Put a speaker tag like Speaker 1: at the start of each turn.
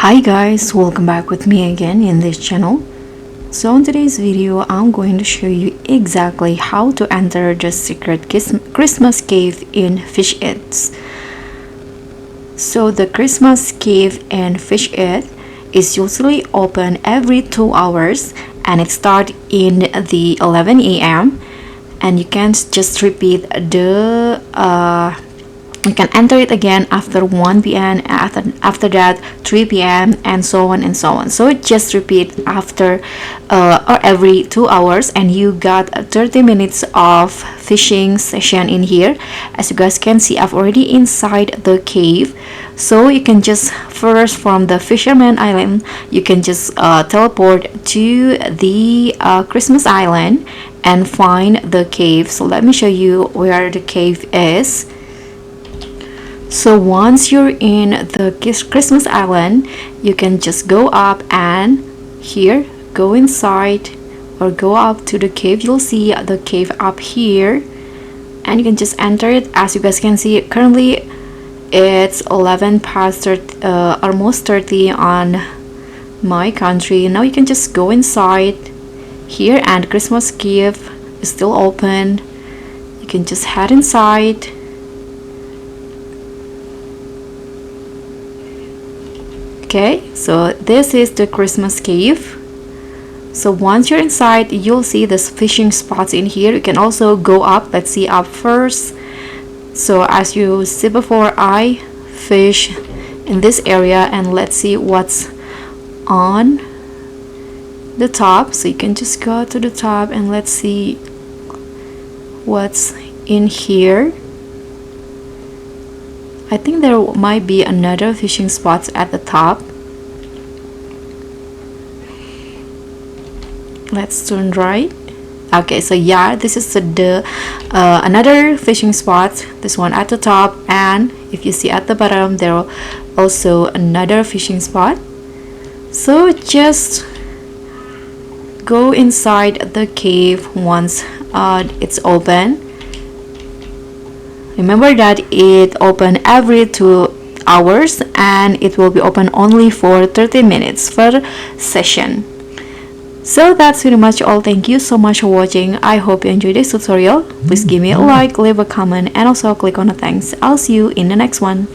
Speaker 1: Hi guys, welcome back with me again in this channel. So in today's video, I'm going to show you exactly how to enter the secret Christmas cave in Fish Eats. So the Christmas cave in Fish Eat is usually open every 2 hours and it starts in the 11 a.m. and you can just repeat you can enter it again after 1 p.m. after that 3 p.m. and so on and so on. So just repeat after or every 2 hours, and you got 30 minutes of fishing session in here. As you guys can see, I've already inside the cave. So you can just first from the Fisherman Island, you can just teleport to the Christmas Island and find the cave. So let me show you where the cave is. So once you're in the Christmas Island, you can just go up and here, go inside or go up to the cave. You'll see the cave up here and you can just enter it. As you guys can see, currently it's 11 past 30, almost 30 on my country. Now you can just go inside here and Christmas cave is still open. You can just head inside. Okay, so this is the Christmas cave. So once you're inside, you'll see this fishing spots in here. You can also go up. Let's see up first. So as you see before, I fish in this area and let's see what's on the top. So you can just go to the top and let's see what's in here. I think there might be another fishing spots at the top. Let's turn right. Okay, so yeah, this is the another fishing spot. This one at the top, and if you see at the bottom, there are also another fishing spot. So just go inside the cave once it's open. Remember that it open every 2 hours and it will be open only for 30 minutes per session. So that's pretty much all. Thank you so much for watching. I hope you enjoyed this tutorial. Please give me a like, leave a comment, and also click on the thanks. I'll see you in the next one.